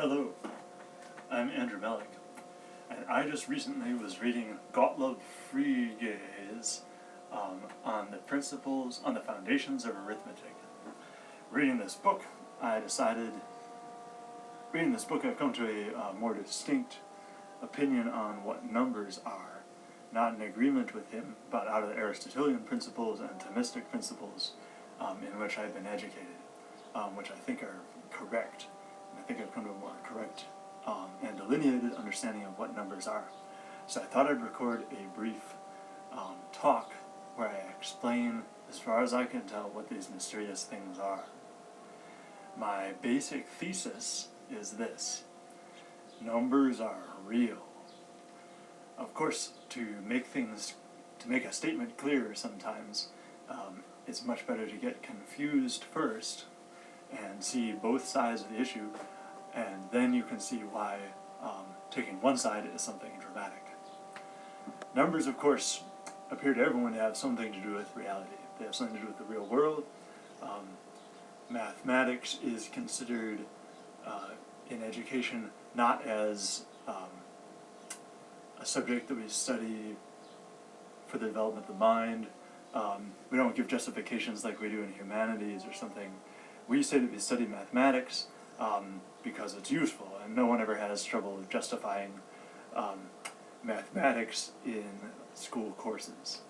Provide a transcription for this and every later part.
Hello, I'm Andrew Melick, and I just recently was reading Gottlob Frege's on the principles, on the foundations of arithmetic. Reading this book, I've come to a more distinct opinion on what numbers are, not in agreement with him, but out of the Aristotelian principles and Thomistic principles in which I've been educated, which I think are correct. And I think I've come to a more correct and delineated understanding of what numbers are. So I thought I'd record a brief talk where I explain, as far as I can tell, what these mysterious things are. My basic thesis is this: numbers are real. Of course, to make a statement clear sometimes, it's much better to get confused first and see both sides of the issue, and then you can see why taking one side is something dramatic. Numbers, of course, appear to everyone to have something to do with reality. They have something to do with the real world. Mathematics is considered in education not as a subject that we study for the development of the mind. We don't give justifications like we do in humanities or something. We say that we study mathematics because it's useful, and no one ever has trouble justifying mathematics in school courses.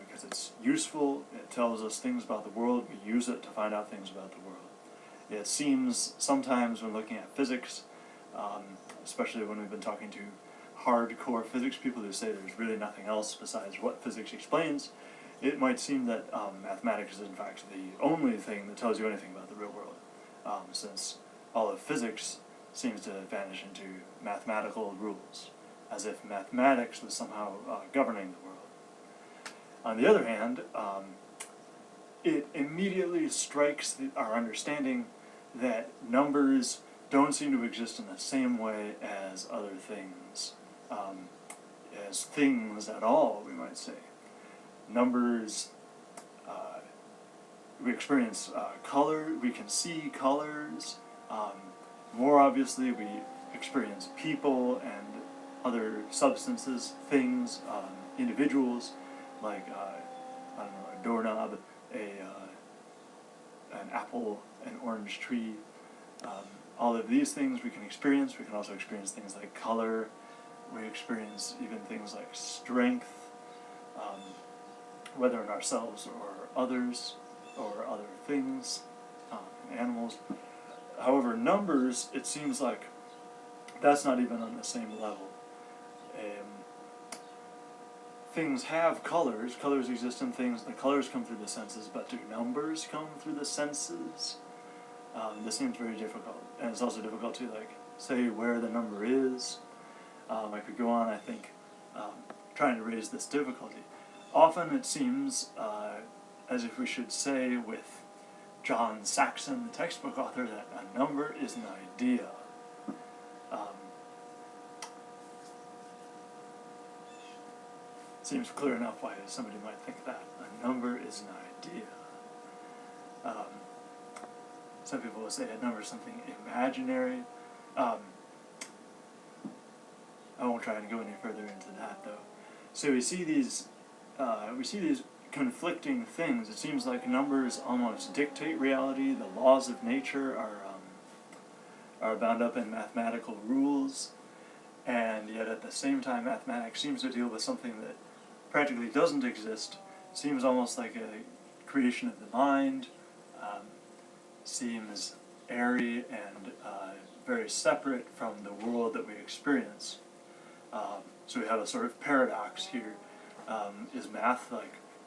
Because it's useful, it tells us things about the world, we use it to find out things about the world. It seems sometimes when looking at physics, especially when we've been talking to hardcore physics people who say there's really nothing else besides what physics explains, it might seem that mathematics is in fact the only thing that tells you anything about the real world, since all of physics seems to vanish into mathematical rules, as if mathematics was somehow governing the world. On the other hand, it immediately strikes our understanding that numbers don't seem to exist in the same way as other things, as things at all, we might say. Numbers, we experience color, we can see colors. More obviously, we experience people and other substances, things, individuals, like, I don't know, a doorknob, an apple, an orange tree. All of these things we can experience. We can also experience things like color. We experience even things like strength, whether in ourselves or others, or other things, animals. However, numbers, it seems like that's not even on the same level. Things have colors. Colors exist in things. The colors come through the senses, but do numbers come through the senses? This seems very difficult, and it's also difficult to say where the number is. I could go on, I think, trying to raise this difficulty. Often it seems as if we should say with John Saxon, the textbook author, that a number is an idea. Seems clear enough why somebody might think that. A number is an idea. Some people will say a number is something imaginary. I won't try and go any further into that, though. So we see these conflicting things. It seems like numbers almost dictate reality. The laws of nature are bound up in mathematical rules, and yet at the same time, mathematics seems to deal with something that practically doesn't exist. Seems almost like a creation of the mind. Seems airy and very separate from the world that we experience. So we have a sort of paradox here. Is math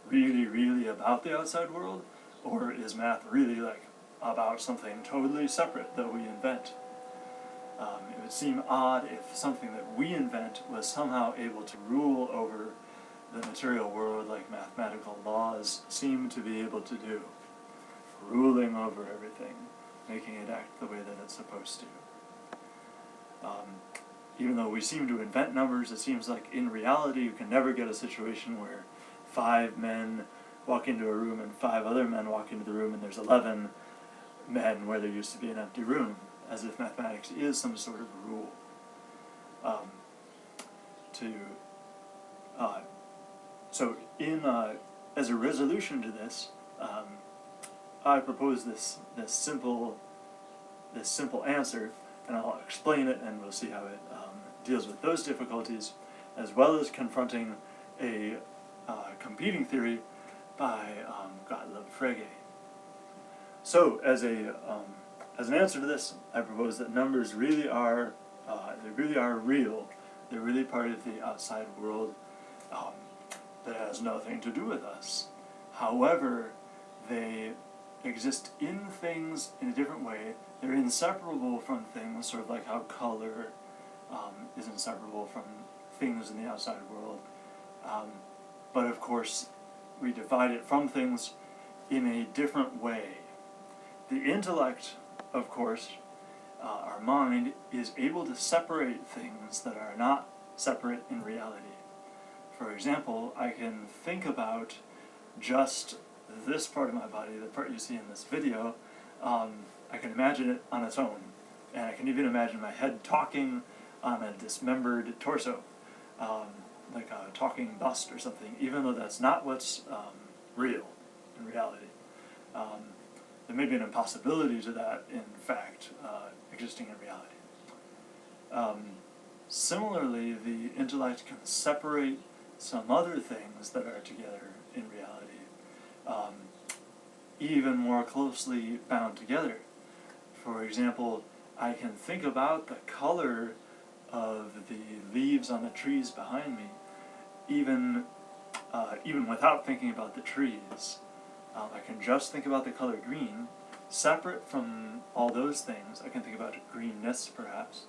really, really about the outside world, or is math really about something totally separate that we invent? It would seem odd if something that we invent was somehow able to rule over the material world like mathematical laws seem to be able to do, ruling over everything, making it act the way that it's supposed to. Even though we seem to invent numbers, it seems like in reality you can never get a situation where 5 men walk into a room and 5 other men walk into the room and there's 11 men where there used to be an empty room. as if mathematics is some sort of rule. So as a resolution to this, I propose this simple answer, and I'll explain it, and we'll see how it deals with those difficulties, as well as confronting a competing theory by Gottlob Frege. So, as an answer to this, I propose that numbers really are real. They're really part of the outside world that has nothing to do with us. However, they exist in things in a different way. They're inseparable from things, sort of like how color is inseparable from things in the outside world. But of course, we divide it from things in a different way. The intellect, of course, our mind, is able to separate things that are not separate in reality. For example, I can think about just this part of my body, the part you see in this video. I can imagine it on its own, and I can even imagine my head talking on a dismembered torso, like a talking bust or something, even though that's not what's real in reality. There may be an impossibility to that, in fact, existing in reality. Similarly, the intellect can separate some other things that are together in reality, even more closely bound together. For example, I can think about the color of the leaves on the trees behind me, even without thinking about the trees. I can just think about the color green, separate from all those things. I can think about greenness, perhaps,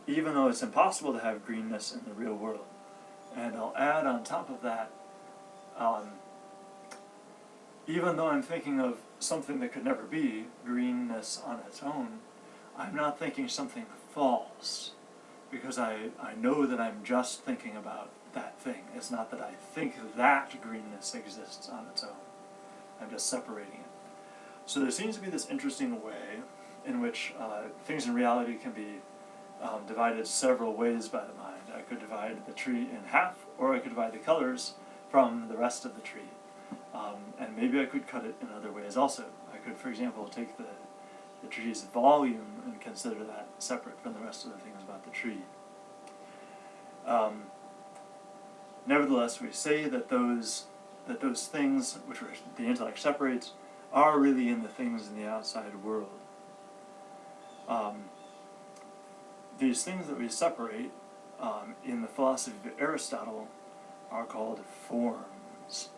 even though it's impossible to have greenness in the real world. And I'll add on top of that, even though I'm thinking of something that could never be, greenness on its own, I'm not thinking something false, because I know that I'm just thinking about that thing. It's not that I think that greenness exists on its own. I'm just separating it. So there seems to be this interesting way in which things in reality can be divided several ways by the mind. I could divide the tree in half, or I could divide the colors from the rest of the tree. And maybe I could cut it in other ways also. I could, for example, take the tree's volume and consider that separate from the rest of the things about the tree. Nevertheless, we say that those things which the intellect separates are really in the things in the outside world. These things that we separate in the philosophy of Aristotle are called forms.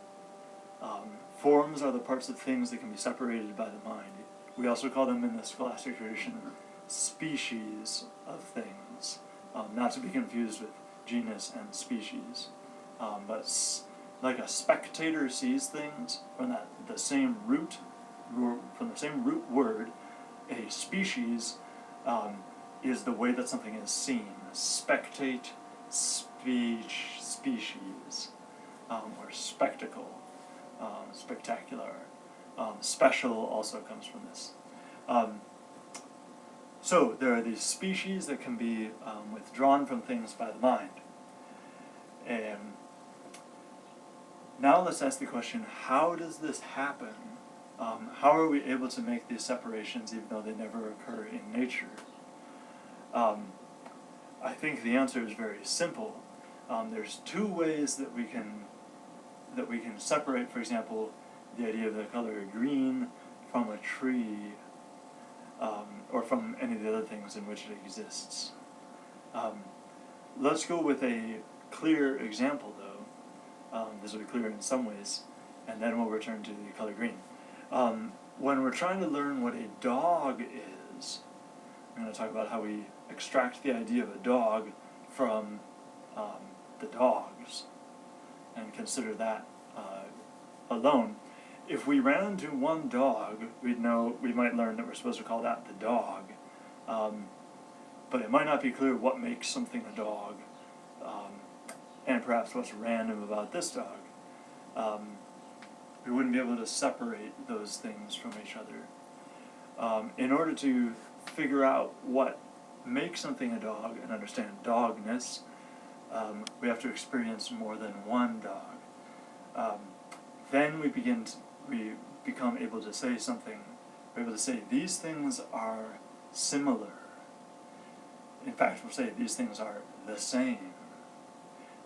Forms are the parts of things that can be separated by the mind. We also call them in the scholastic tradition species of things, not to be confused with genus and species. But like a spectator sees things from the same root word, a species is the way that something is seen. Spectate, species, or spectacle, spectacular. Special also comes from this. So there are these species that can be withdrawn from things by the mind. And now let's ask the question, how does this happen? How are we able to make these separations even though they never occur in nature? I think the answer is very simple. There's two ways that we can separate, for example, the idea of the color green from a tree, or from any of the other things in which it exists. Let's go with a clear example, though. This will be clear in some ways, and then we'll return to the color green. When we're trying to learn what a dog is, I'm going to talk about how we extract the idea of a dog from the dogs, and consider that alone. If we ran into one dog, we might learn that we're supposed to call that the dog, but it might not be clear what makes something a dog, and perhaps what's random about this dog. We wouldn't be able to separate those things from each other. In order to figure out what makes something a dog and understand dogness, we have to experience more than one dog. Then we become able to say something. We're able to say these things are similar. In fact, we'll say these things are the same.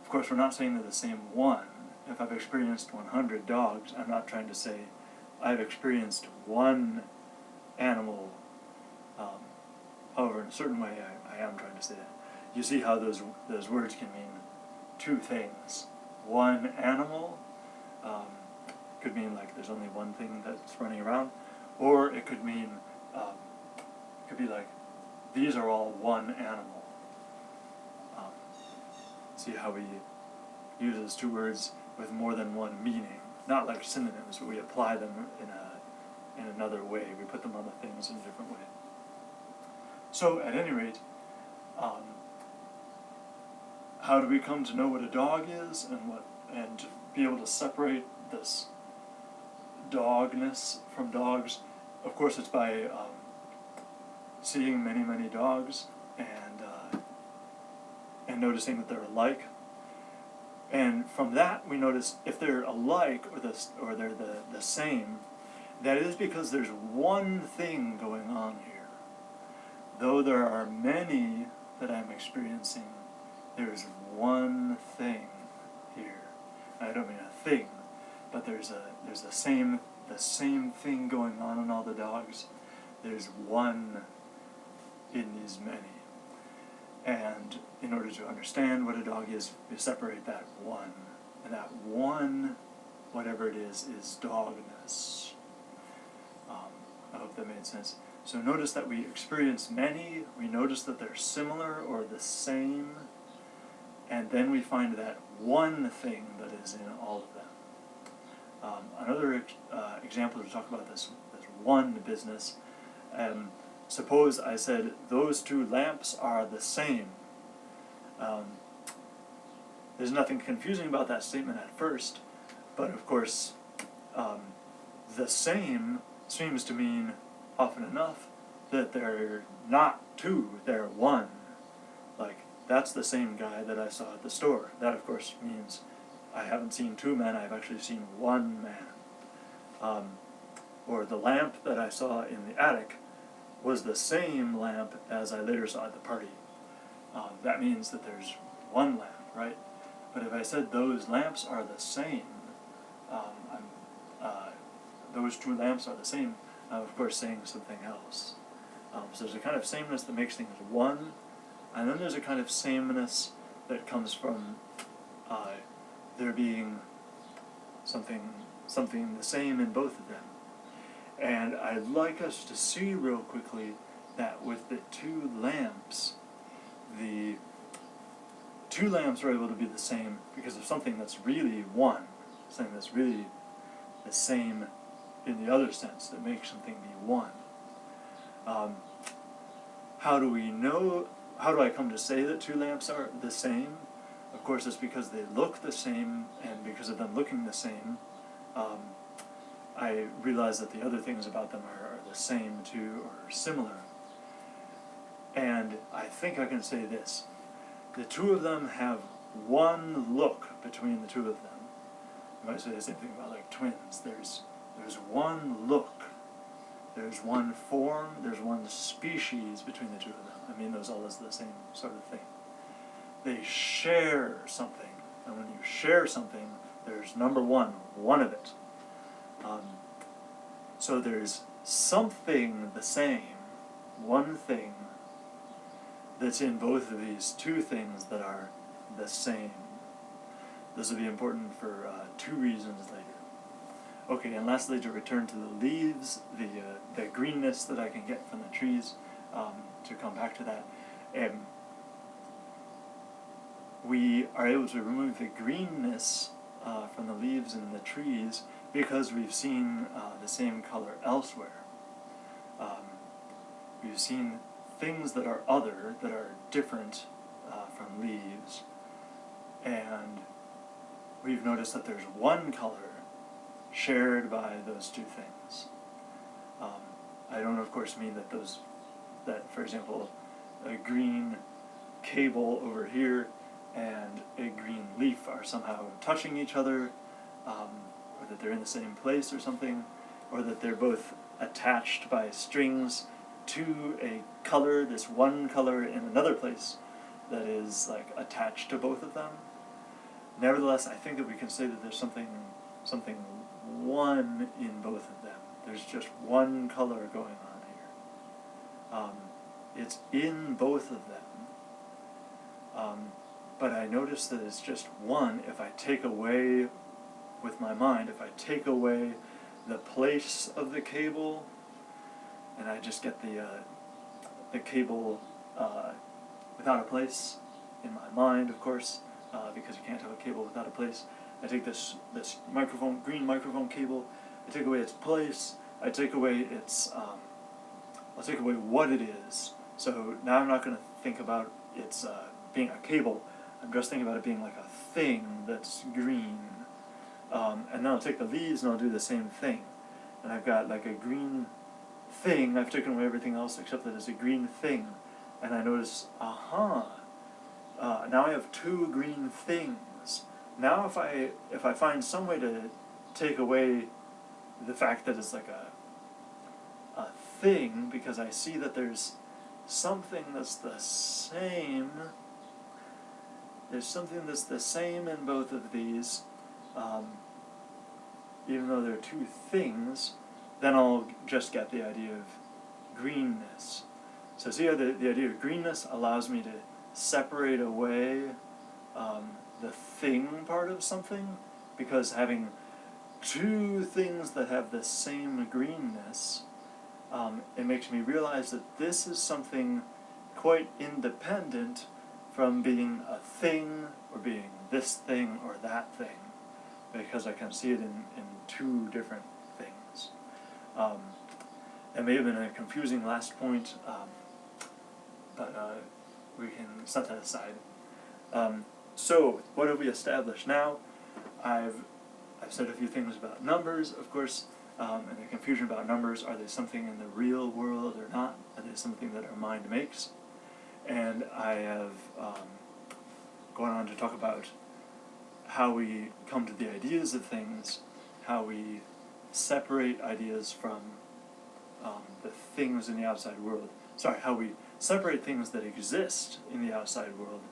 Of course, we're not saying they're the same one. If I've experienced 100 dogs, I'm not trying to say I've experienced one animal. However, in a certain way, I am trying to say that. You see how those words can mean two things. One animal could mean like there's only one thing that's running around, or it could mean it could be like these are all one animal. See how we use those two words with more than one meaning, not like synonyms, but we apply them in another way. We put them on the things in a different way. So, at any rate, how do we come to know what a dog is and be able to separate this dogness from dogs? Of course, it's by seeing many dogs and noticing that they're alike. And from that, we notice if they're alike or they're the same, that is because there's one thing going on here. Though there are many that I'm experiencing, there's one thing here. I don't mean a thing, but there's the same thing going on in all the dogs. There's one in these many. And in order to understand what a dog is, we separate that one. And that one, whatever it is dogness. I hope that made sense. So notice that we experience many, we notice that they're similar or the same, and then we find that one thing that is in all of them. Another example to talk about this one business. Suppose I said those two lamps are the same. There's nothing confusing about that statement at first, but of course the same seems to mean often enough that they're not two, they're one. Like, that's the same guy that I saw at the store. That of course means I haven't seen two men, I've actually seen one man. Or the lamp that I saw in the attic was the same lamp as I later saw at the party. That means that there's one lamp, right? But if I said those lamps are the same, those two lamps are the same, I'm of course saying something else. So there's a kind of sameness that makes things one, and then there's a kind of sameness that comes from there being something the same in both of them. And I'd like us to see real quickly that with the two lamps are able to be the same because of something that's really one, something that's really the same in the other sense that makes something be one. How do I come to say that two lamps are the same? Of course, it's because they look the same, and because of them looking the same, I realize that the other things about them are the same too, or similar. And I think I can say this. The two of them have one look between the two of them. You might say the same thing about like twins. There's one look. There's one form, there's one species between the two of them. I mean those all as the same sort of thing. They share something. And when you share something, there's number one of it. So there's something the same, one thing, that's in both of these two things that are the same. This will be important for two reasons later. Okay, and lastly, to return to the leaves, the greenness that I can get from the trees, to come back to that, we are able to remove the greenness from the leaves and the trees because we've seen the same color elsewhere. We've seen things that are other, that are different from leaves, and we've noticed that there's one color shared by those two things. I don't of course mean that for example, a green cable over here and a green leaf are somehow touching each other, or that they're in the same place or something, or that they're both attached by strings to a color, this one color in another place that is like attached to both of them. Nevertheless, I think that we can say that there's something one in both of them. There's just one color going on here. It's in both of them. But I notice that it's just one if I take away, with my mind, if I take away the place of the cable, and I just get the cable without a place in my mind, of course, because you can't have a cable without a place. I take this microphone, green microphone cable, I take away its place, I take away its, I'll take away what it is. So now I'm not going to think about its being a cable, I'm just thinking about it being like a thing that's green. And then I'll take the leaves and I'll do the same thing. And I've got like a green thing, I've taken away everything else except that it's a green thing. And I notice, now I have two green things. Now if I find some way to take away the fact that it's like a thing, because I see that there's something that's the same, there's something that's the same in both of these, even though they're two things, then I'll just get the idea of greenness. So see how the idea of greenness allows me to separate away the thing part of something, because having two things that have the same greenness, it makes me realize that this is something quite independent from being a thing, or being this thing or that thing, because I can see it in two different things. That may have been a confusing last point, but we can set that aside. So, what have we established now? I've said a few things about numbers, of course, and the confusion about numbers. Are they something in the real world or not? Are they something that our mind makes? And I have gone on to talk about how we come to the ideas of things, how we separate ideas from the things in the outside world. Sorry, how we separate things that exist in the outside world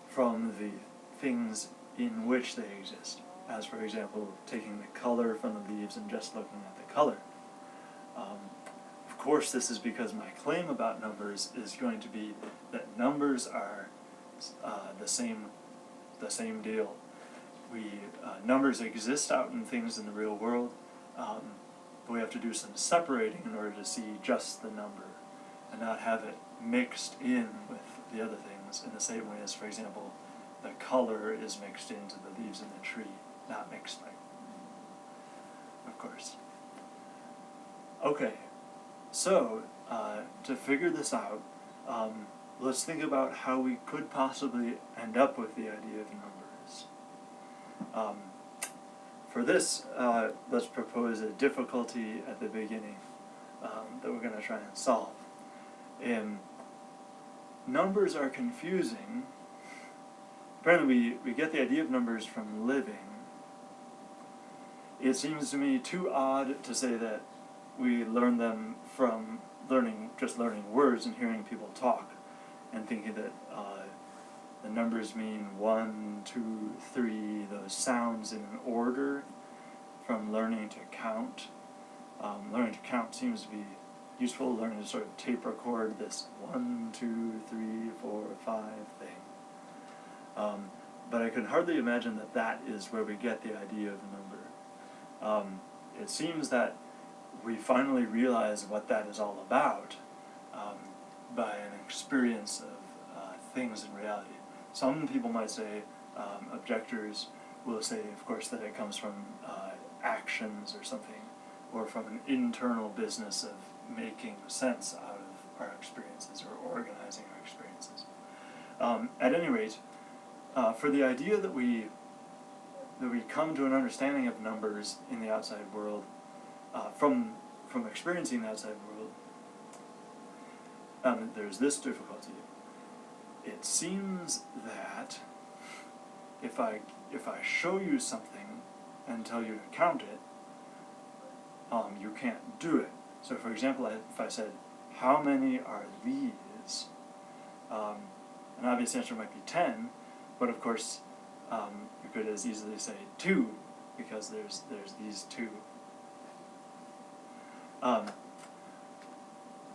from the things in which they exist. As, for example, taking the color from the leaves and just looking at the color. Of course, this is because my claim about numbers is going to be that numbers are the same deal. Numbers exist out in things in the real world, but we have to do some separating in order to see just the number, and not have it mixed in with the other things in the same way as, for example, the color is mixed into the leaves in the tree, not mixed like, of course. Okay, so to figure this out, let's think about how we could possibly end up with the idea of numbers. For this, let's propose a difficulty at the beginning that we're going to try and solve. Numbers are confusing. Apparently we get the idea of numbers from living. It seems to me too odd to say that we learn them from just learning words and hearing people talk, and thinking that the numbers mean 1, 2, 3, those sounds in an order, from learning to count. Learning to count seems to be useful, learning to sort of tape record this 1, 2, 3, 4, 5 thing. But I can hardly imagine that that is where we get the idea of a number. It seems that we finally realize what that is all about by an experience of things in reality. Some people might say, objectors will say, of course, that it comes from actions or something, or from an internal business of making sense out of our experiences or organizing our experiences. At any rate, for the idea that we come to an understanding of numbers in the outside world from from experiencing the outside world, there's this difficulty. It seems that if I show you something and tell you to count it, you can't do it. So, for example, if I said, "How many are these?" An obvious answer might be 10, but of course, you could as easily say 2, because there's these 2.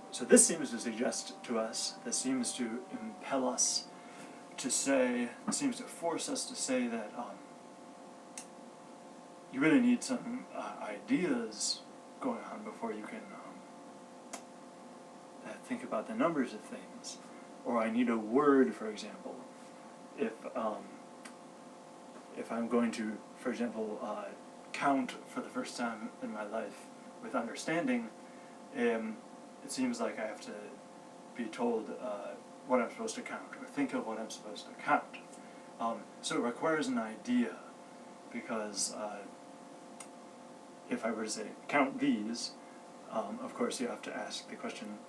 So this seems to suggest to us, this seems to impel us to say, seems to force us to say that you really need some ideas going on before you can think about the numbers of things. Or I need a word, for example. If I'm going to, for example, count for the first time in my life with understanding, it seems like I have to be told what I'm supposed to count, or think of what I'm supposed to count. So it requires an idea, because if I were to say, count these, of course you have to ask the question,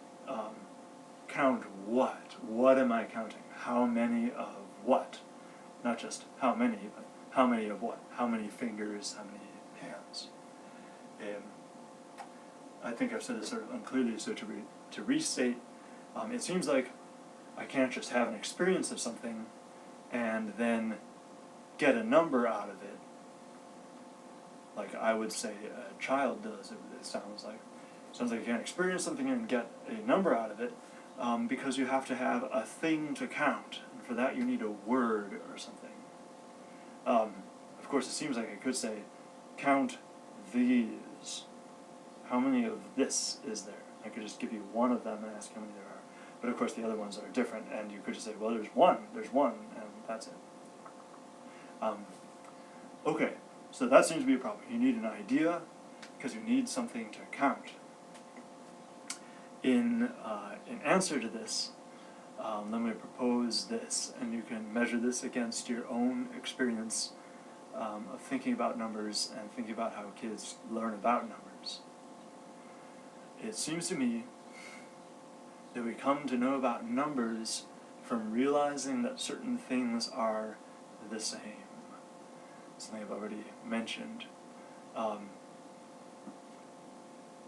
count what? What am I counting? How many of what? Not just how many, but how many of what? How many fingers, how many hands? I think I've said this sort of unclearly, so to restate, it seems like I can't just have an experience of something and then get a number out of it, like I would say a child does. It sounds like you can't experience something and get a number out of it, because you have to have a thing to count, and for that you need a word or something. Of course, it seems like I could say, count these. How many of this is there? I could just give you one of them and ask how many there are. But of course the other ones are different, and you could just say, well, there's one, and that's it. Okay, so that seems to be a problem. You need an idea, because you need something to count. In answer to this, let me propose this, and you can measure this against your own experience of thinking about numbers and thinking about how kids learn about numbers. It seems to me that we come to know about numbers from realizing that certain things are the same. Something I've already mentioned.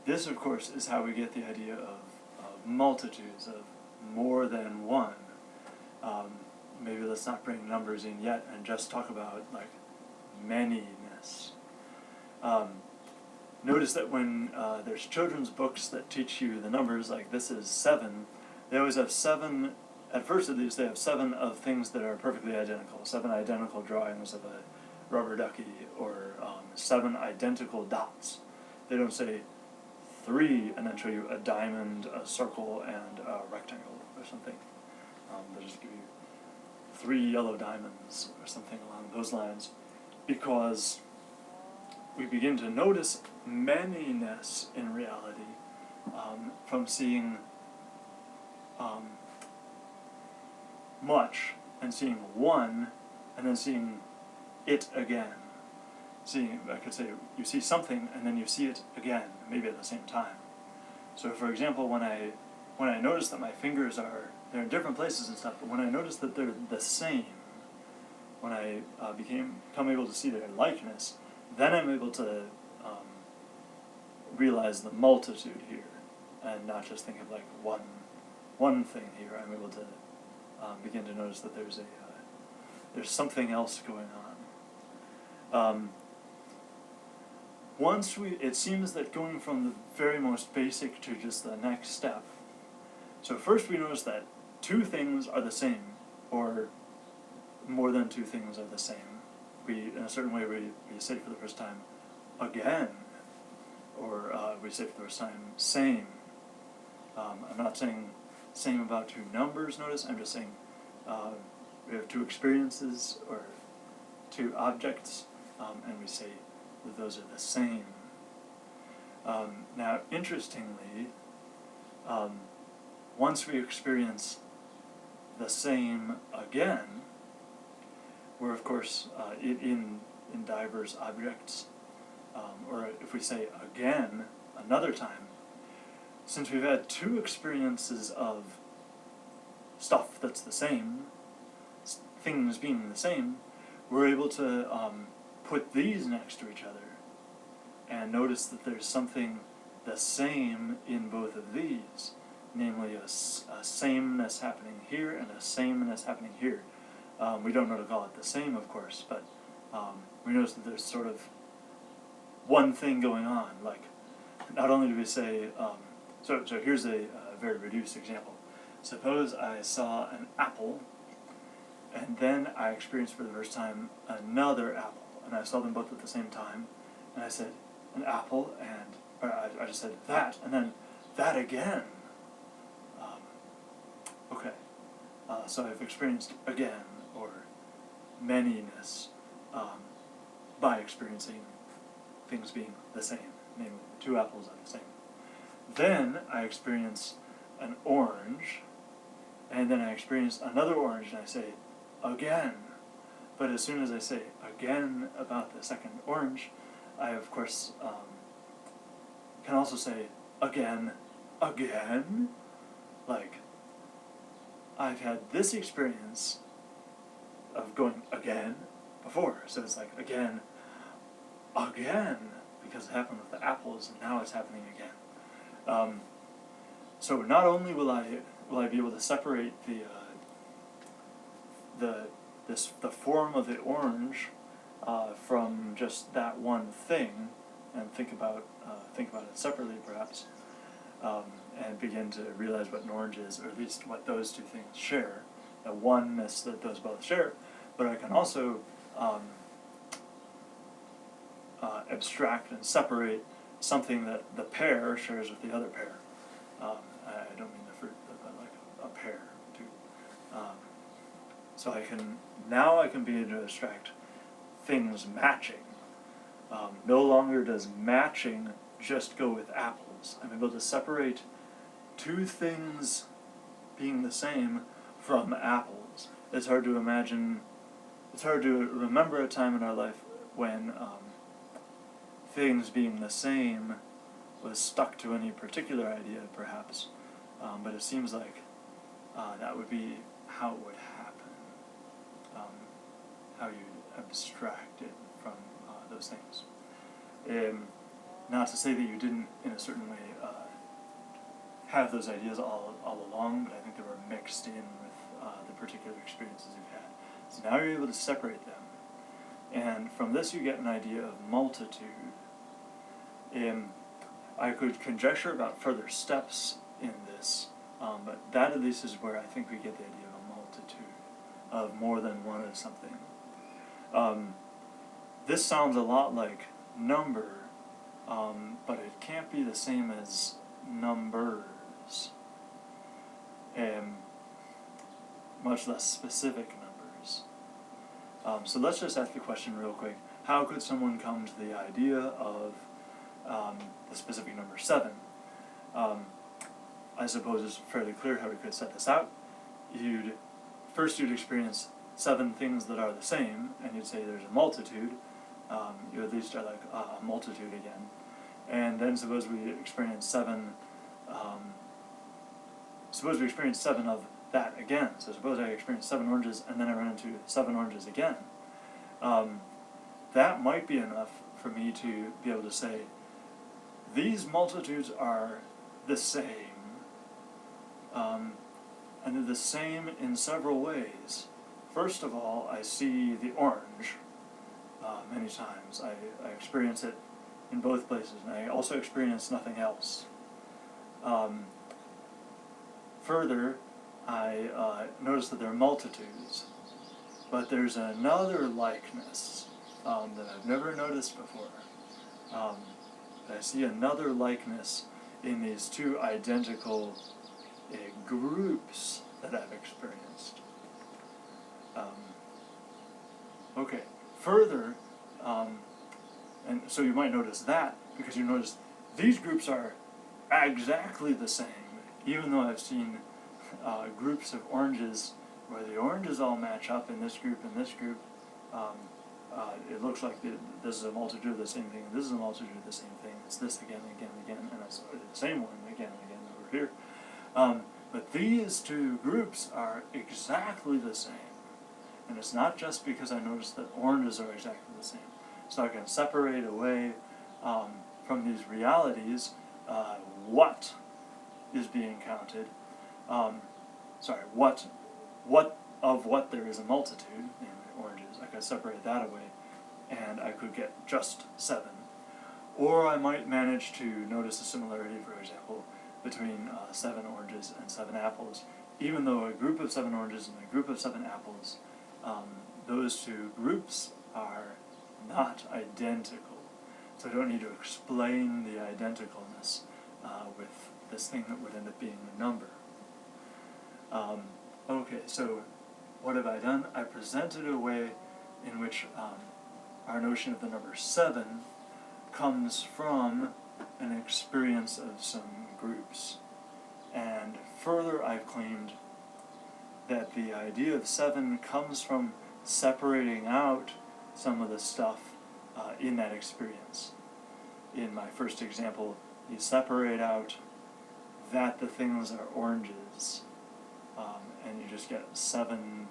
This, of course, is how we get the idea of multitudes, of more than one. Maybe let's not bring numbers in yet and just talk about, like, manyness. Notice that when there's children's books that teach you the numbers, like this is 7, they always have 7, at first at least, they have 7 of things that are perfectly identical. 7 identical drawings of a rubber ducky, or 7 identical dots. They don't say 3 and then show you a diamond, a circle, and a rectangle or something. They'll just give you 3 yellow diamonds or something along those lines, because we begin to notice manyness in reality from seeing much and seeing one and then seeing it again. I could say you see something and then you see it again, maybe at the same time. So for example, when I notice that my fingers they're in different places and stuff, but when I notice that they're the same, when I become able to see their likeness, then I'm able to realize the multitude here, and not just think of like one thing here. I'm able to begin to notice that there's something else going on. It seems that going from the very most basic to just the next step. So first we notice that 2 things are the same, or more than 2 things are the same. In a certain way, we say for the first time, again, or we say for the first time, same. I'm not saying same about 2 numbers, notice, I'm just saying we have 2 experiences, or 2 objects, and we say that those are the same. Now, interestingly, once we experience the same again, where of course in diverse objects, or if we say again another time, since we've had two experiences of stuff that's the same, things being the same, we're able to put these next to each other and notice that there's something the same in both of these, namely a sameness happening here and a sameness happening here. We don't know to call it the same, of course, but we notice that there's sort of one thing going on. Like, not only do we say, so here's a very reduced example. Suppose I saw an apple, and then I experienced for the first time another apple, and I saw them both at the same time, and I said, an apple, and I just said that, and then that again. Okay, so I've experienced again, or manyness, by experiencing things being the same, namely two apples are the same. Then I experience an orange, and then I experience another orange, and I say, again. But as soon as I say again about the second orange, I of course can also say again, like I've had this experience of going again before, so it's like again, because it happened with the apples, and now it's happening again. So not only will I be able to separate the form of the orange from just that one thing, and think about it separately, perhaps, and begin to realize what an orange is, or at least what those two things share, the oneness that those both share. But I can also abstract and separate something that the pear shares with the other pear. I don't mean the fruit, but like a pear too. So I can begin to abstract things matching. No longer does matching just go with apples. I'm able to separate two things being the same from apples. It's hard to imagine, it's hard to remember a time in our life when things being the same was stuck to any particular idea, perhaps, but it seems like that would be how it would happen, how you abstract it from those things. Not to say that you didn't, in a certain way, have those ideas all along, but I think they were mixed in with the particular experiences you've had. So now you're able to separate them, and from this you get an idea of multitude. I could conjecture about further steps in this, but that at least is where I think we get the idea of a multitude, of more than one of something. This sounds a lot like number, but it can't be the same as numbers, much less specific numbers. So let's just ask the question real quick. How could someone come to the idea of the specific number 7? I suppose it's fairly clear how we could set this out. You'd experience 7 things that are the same, and you'd say there's a multitude. You at least are like a multitude again. And then suppose we experience 7 of that again. So suppose I experience 7 oranges, and then I run into 7 oranges again. That might be enough for me to be able to say, these multitudes are the same, and they're the same in several ways. First of all, I see the orange many times. I experience it in both places, and I also experience nothing else. Further, I notice that there are multitudes, but there's another likeness that I've never noticed before. I see another likeness in these 2 identical groups that I've experienced. Okay, further, and so you might notice that, because you notice these groups are exactly the same, even though I've seen groups of oranges where the oranges all match up in this group and this group. It looks like this is a multitude of the same thing, and this is a multitude of the same thing. It's this again, and again, and again, and it's the same one again and again here. But these two groups are exactly the same. And it's not just because I noticed that oranges are exactly the same. So I can separate away from these realities what is being counted. What there is a multitude, namely oranges. I could separate that away, and I could get just 7. Or I might manage to notice a similarity, for example, between 7 oranges and 7 apples. Even though a group of 7 oranges and a group of 7 apples, those two groups are not identical. So I don't need to explain the identicalness with this thing that would end up being a number. Okay, so what have I done? I presented a way in which our notion of the number 7 comes from an experience of some groups. And further, I've claimed that the idea of 7 comes from separating out some of the stuff in that experience. In my first example, you separate out that the things are oranges, and you just get 7,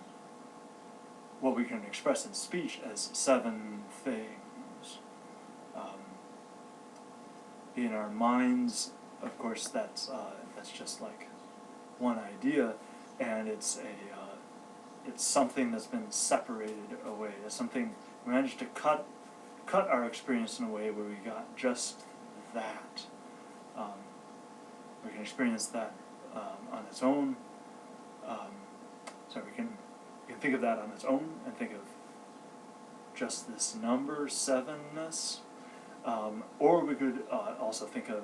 what we can express in speech as 7 things. In our minds, of course, that's just like one idea, and it's something that's been separated away. It's something we managed to cut our experience in a way where we got just that. We can experience that on its own. So we can think of that on its own and think of just this number 7-ness. Or we could also think of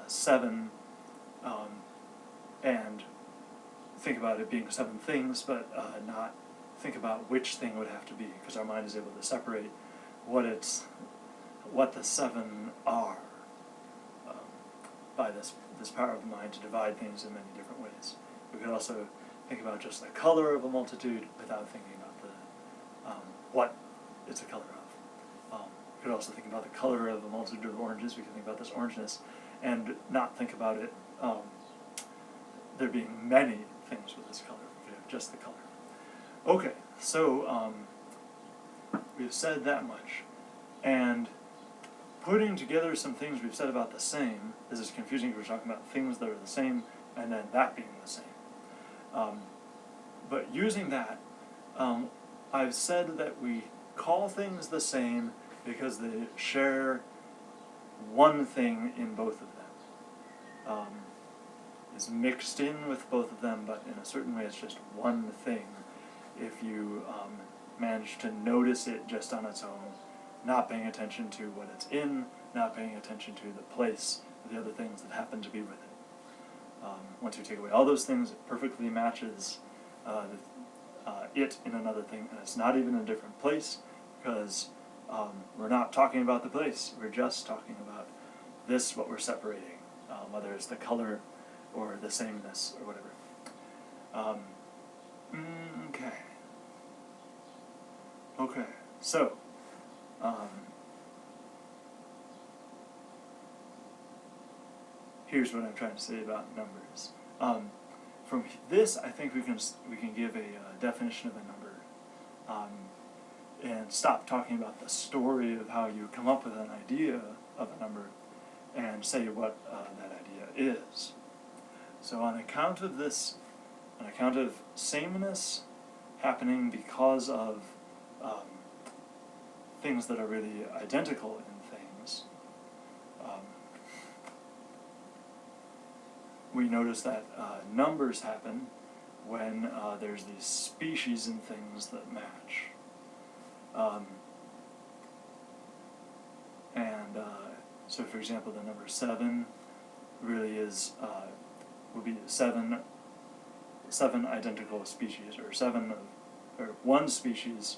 7 and think about it being 7 things, but not think about which thing would have to be, because our mind is able to separate what the 7 are by this power of the mind to divide things in many different ways. We could also think about just the color of a multitude without thinking about the what it's a color of. We could also think about the color of a multitude of oranges. We could think about this orangeness and not think about it there being many things with this color. We could have just the color. Okay, so we've said that much. And putting together some things we've said about the same, this is confusing because we're talking about things that are the same and then that being the same. But using that, I've said that we call things the same because they share one thing in both of them. It's mixed in with both of them, but in a certain way it's just one thing if you manage to notice it just on its own, not paying attention to what it's in, not paying attention to the place of the other things that happen to be with it. Once you take away all those things, it perfectly matches it in another thing, and it's not even a different place, because we're not talking about the place, we're just talking about this, what we're separating, whether it's the color or the sameness or whatever. Okay, so here's what I'm trying to say about numbers. From this, I think we can give a definition of a number, and stop talking about the story of how you come up with an idea of a number, and say what that idea is. So on account of this, on account of sameness happening because of things that are really identical in things, we notice that numbers happen when there's these species in things that match. So for example, the number 7 really is, would be seven identical species, or one species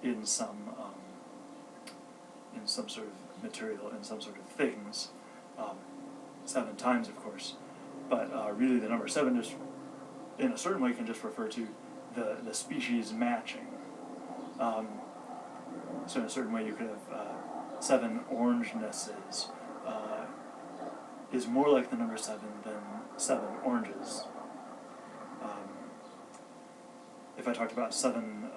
in some sort of material, in some sort of things, 7 times, of course, but really the number 7 just, in a certain way, can just refer to the species matching. So in a certain way you could have 7 orangenesses is more like the number 7 than 7 oranges. If I talked about seven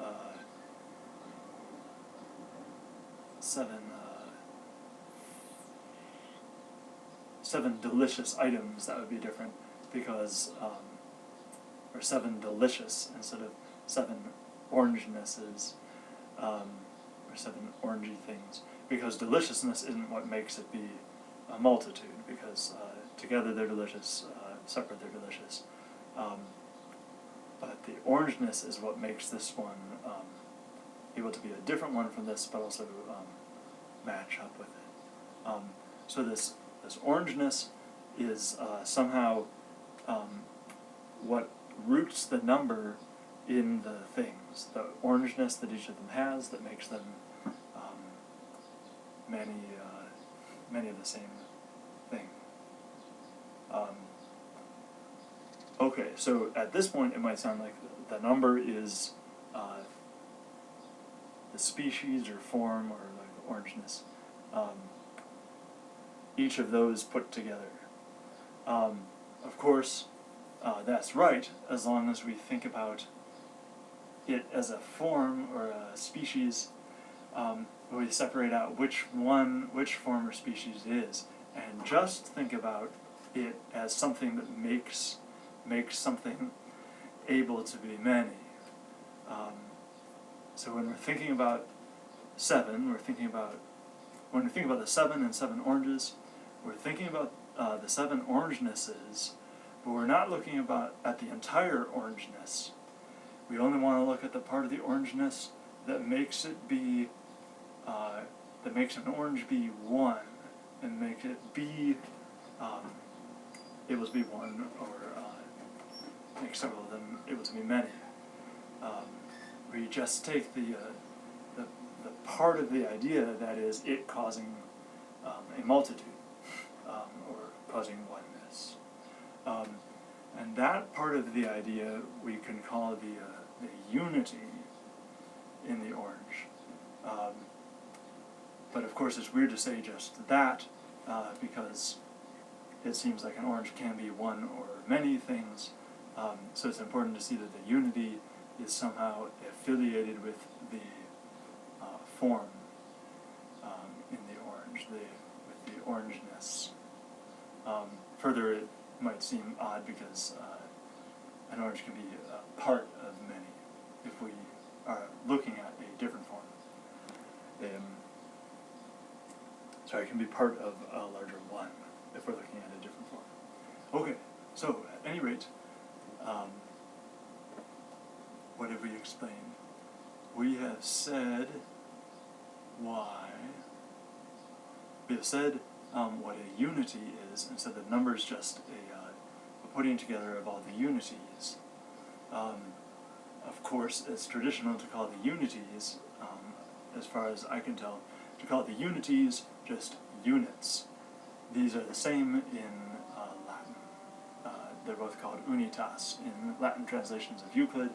delicious items, that would be different, because, or 7 delicious instead of 7 orangenesses, or 7 orangey things, because deliciousness isn't what makes it be a multitude, because together they're delicious, separate they're delicious. But the orangeness is what makes this one able to be a different one from this, but also match up with it. So this orangeness is somehow what roots the number in the things, the orangeness that each of them has that makes them many of the same thing. Okay, so at this point it might sound like the number is the species or form or like orangeness. Each of those put together. Of course, that's right, as long as we think about it as a form or a species. We separate out which form or species it is, and just think about it as something that makes something able to be many. So when we're thinking about 7, when we think about the 7 and 7 oranges, we're thinking about the 7 orangenesses, but we're not looking at the entire orangeness. We only want to look at the part of the orangeness that makes it be, that makes an orange be 1, and make it be able to be 1, or make several of them able to be many. We just take the part of the idea that is it causing a multitude, or causing oneness. And that part of the idea we can call the unity in the orange. But of course it's weird to say just that, because it seems like an orange can be one or many things. So it's important to see that the unity is somehow affiliated with the form in the orange, with the orangeness. Further, it might seem odd because an orange can be a part of many if we are looking at a different form. Sorry, it can be part of a larger one if we're looking at a different form. Okay, so at any rate, what have we explained? We have said why. We have said what a unity is, and said that number is just a putting together of all the unities. Of course, it's traditional to call the unities, as far as I can tell, to call the unities just units. These are the same in Latin. They're both called unitas. In Latin translations of Euclid,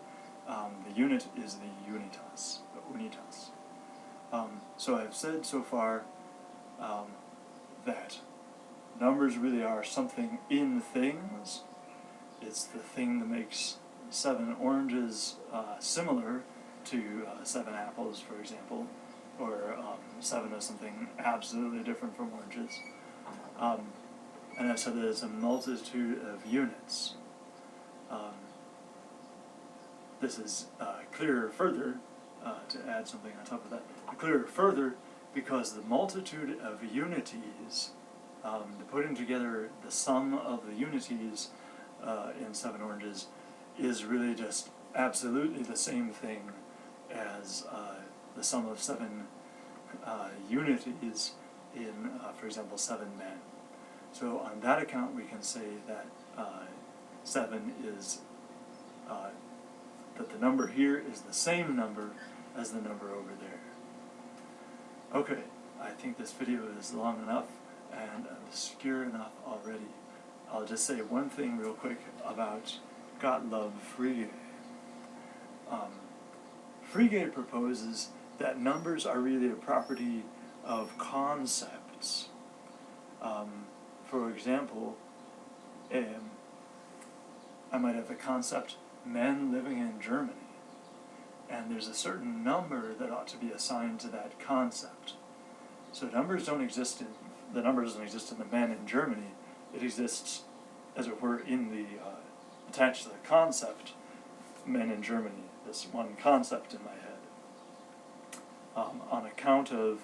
the unit is the unitas. So I've said so far that numbers really are something in things. It's the thing that makes 7 oranges similar to 7 apples, for example, or 7 is something absolutely different from oranges. And I've said that it's a multitude of units. This is clearer further, to add something on top of that, clearer further because the multitude of unities, the putting together the sum of the unities in 7 oranges is really just absolutely the same thing as the sum of 7 unities in, for example, 7 men. So on that account we can say that 7 is, that the number here is the same number as the number over there. Okay, I think this video is long enough and obscure enough already. I'll just say one thing real quick about Gottlob Frege. Frege proposes that numbers are really a property of concepts. For example, I might have the concept men living in Germany, and there's a certain number that ought to be assigned to that concept. So the number doesn't exist in the men in Germany. It exists, as it were, in the attached to the concept men in Germany. This one concept in my head, on account of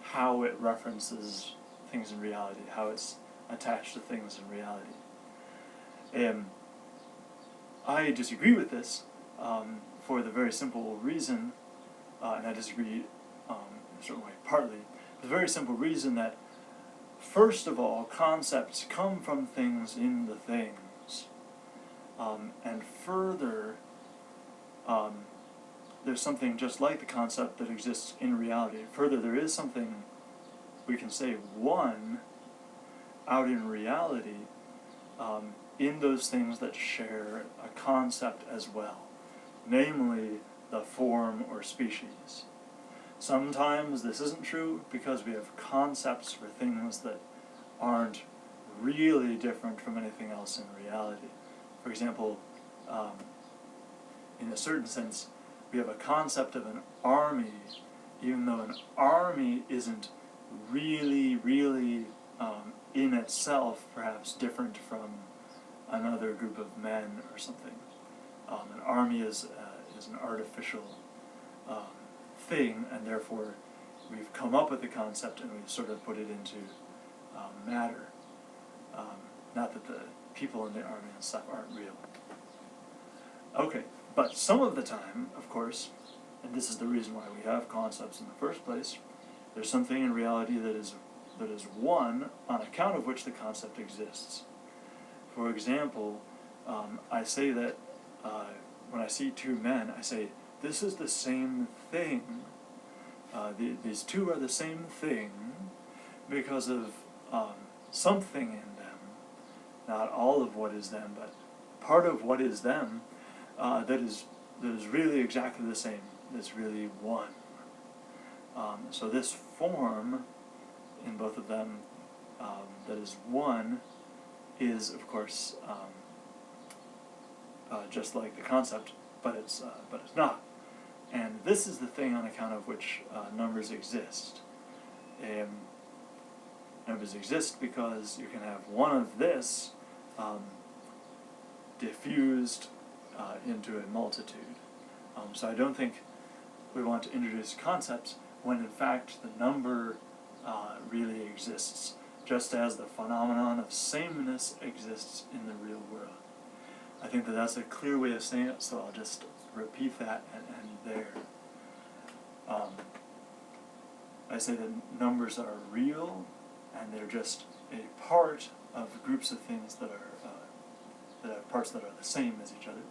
how it references things in reality, how it's attached to things in reality. I disagree with this for the very simple reason, and I disagree in a certain way partly, the very simple reason that, first of all, concepts come from things in the things, and further, there's something just like the concept that exists in reality. Further, there is something, we can say, one out in reality, in those things that share a concept as well, namely the form or species. Sometimes this isn't true because we have concepts for things that aren't really different from anything else in reality. For example, in a certain sense, we have a concept of an army, even though an army isn't really in itself perhaps different from another group of men or something. An army is an artificial thing, and therefore we've come up with the concept and we've sort of put it into matter. Not that the people in the army and stuff aren't real. Okay, but some of the time, of course, and this is the reason why we have concepts in the first place, there's something in reality that is one on account of which the concept exists. For example, I say that when I see two men, I say, this is the same thing. These two are the same thing because of something in them. Not all of what is them, but part of what is them that is really exactly the same. That's really one. So this form in both of them that is one is, of course, just like the concept, but it's not. And this is the thing on account of which numbers exist. Numbers exist because you can have one of this diffused into a multitude. So I don't think we want to introduce concepts when in fact the number really exists, just as the phenomenon of sameness exists in the real world. I think that that's a clear way of saying it, so I'll just repeat that and end there. I say that numbers are real, and they're just a part of groups of things that have parts that are the same as each other.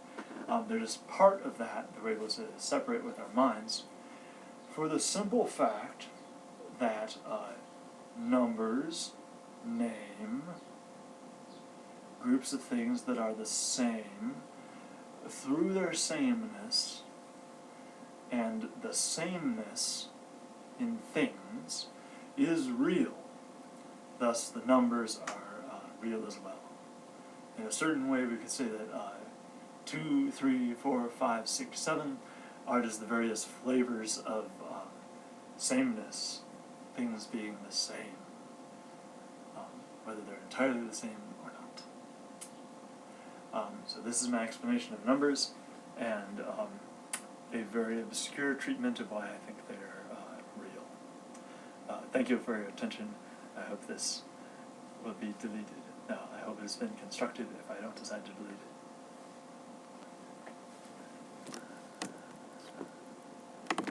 They're just part of that we're able to separate with our minds, for the simple fact that numbers name groups of things that are the same through their sameness, and the sameness in things is real. Thus, the numbers are real as well. In a certain way, we could say that 2, 3, 4, 5, 6, 7 are just the various flavors of sameness, things being the same, whether they're entirely the same or not. So this is my explanation of numbers, and a very obscure treatment of why I think they're real. Thank you for your attention. I hope this will be deleted. I hope it's been constructed if I don't decide to delete it.